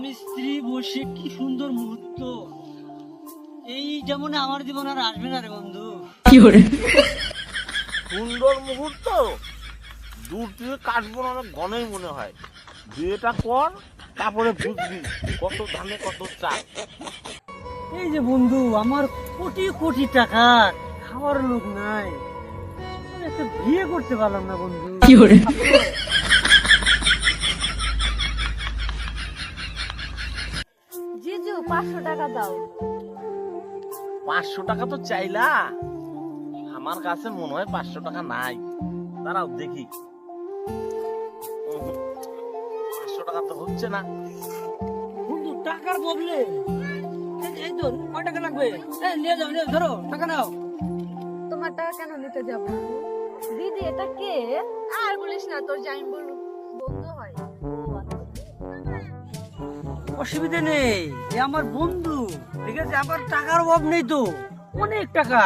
স্বামী স্ত্রী বসে কি সুন্দর মুহূর্ত, এই যেমন আমার জীবন আর আসবে না রে বন্ধু। সুন্দর মুহূর্ত দূর থেকে কাটবো না, অনেক ঘনই মনে হয়। বিয়েটা কর, তারপরে বুঝবি কত ধানে কত চাল। এই যে বন্ধু, আমার কোটি কোটি টাকা, খাওয়ার লোক নাই, আমি একটা বিয়ে করতে পারলাম না বন্ধু। জিজু 500 টাকা দাও। 500 টাকা তো চাইলা, আমার কাছে মনে হয় 500 টাকা নাই। দাঁড়াও দেখি। 500 টাকা তো হচ্ছে না। বন্ধু টাকার প্রবলেম, এই তো কয় টাকা লাগবে? এই নিয়ে যাও, নিয়ে ধরো, টাকা নাও। তোমার টাকা কেন নিতে যাব? দিদি এটা কে? আর বলিস না, তোর জাইম্বুর বন্ধু হয়। অসুবিধা নেই, এ আমার বন্ধু, ঠিক আছে? আমার টাকার অভাব নেই তো, অনেক টাকা,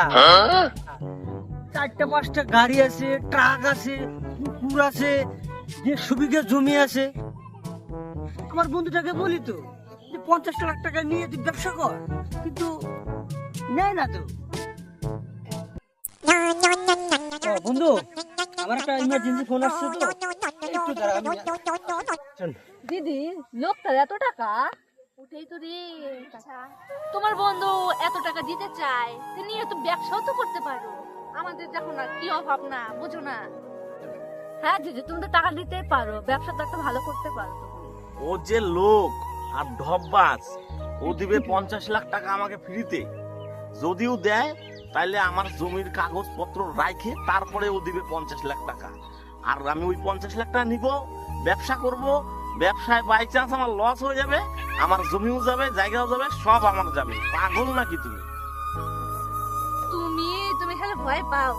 4টা 5টা গাড়ি আছে, ট্রাক আছে, পুকুর আছে, 150 বিঘা জমি আছে। আমার বন্ধুটাকে বলি তো যে 50 লাখ টাকা নিয়ে তুই ব্যবসা কর, কিন্তু নেয় না তো। বন্ধু, আমার একটা ইমার্জেন্সি ফোন আসছে তো, একটু দাঁড়া, আমি চল। দিদি লোকটার এত টাকা উঠেই তো রে। আচ্ছা, তোমার বন্ধু এত টাকা দিতে চায়, তুমি এত ব্যবসাও তো করতে পারো। আমাদের যখন আর কি অভাব না, বুঝো না? হ্যাঁ দিদি, তুমি তো টাকা দিতে পারো, ব্যবসা তো একটা ভালো করতে পারো তুমি। ও যে লোক আর ঢপবাজ, ও দিবে 50 লাখ টাকা আমাকে ফ্রিতে। যদিও দেয় তাইলে আমার জমির কাগজপত্র রাখে, তারপরে ও দিবে 50 লাখ টাকা। আর আমি ওই 50 লাখ টাকা নিব, ব্যবসা করব। ব্যবসায় বাই চান্স আমার লস হয়ে যাবে, আমার জমিও যাবে, জায়গাও যাবে, সব আমার যাবে। পাগল নাকি তুমি? তুমি তুমি খালি ভয় পাও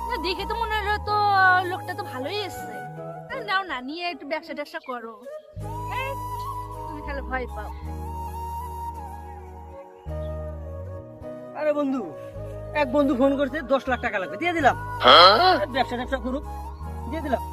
না, দেখে তো মনে হলো তো লোকটা তো ভালোই এসছে। নাও না, নিয়ে একটু ব্যবসা ট্যাবসা করো। এই, তুমি খালি ভয় পাও। আরে বন্ধু, এক বন্ধু ফোন করছে, 10 লাখ টাকা লাগবে, দিয়ে দিলাম। ব্যবসা ট্যাবসা করুক, দিয়ে দিলাম।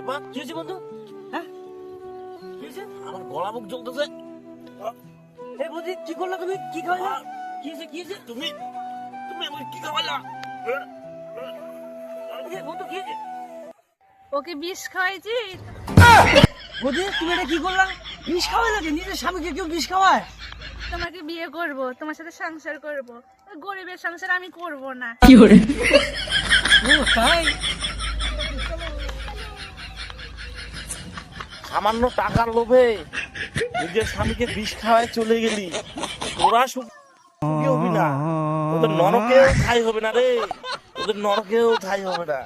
এবার কি হয়েছে বন্ধু? হ্যাঁ, কি হয়েছে? আমার গলা মুখ জ্বলতেছে। এই বন্ধু, কি করলা তুমি? কি খাওয়াইলা? কি হয়েছে, কি হয়েছে? তুমি তুমি আমাকে কি খাওয়াইলা? এই বন্ধু, কি হয়েছে? ওকে বিষ খাওয়াইছি। বন্ধু, তুমি এটা কি করলা? বিষ খাওয়াই লাগে? নিজের স্বামীকে কেউ বিষ খাওয়ায়? তোমাকে বিয়ে করব, তোমার সাথে সংসার করব। ওই গরিবের সংসার আমি করব না। ও তাই? সামান্য টাকার লোভে নিজের স্বামীকে বিষ খাওয়ায় চলে গেলি। তোরা সুখী হবি না, ওদের নরকেও ঠাই হবে না রে, ওদের নরকেও ঠাই হবে না।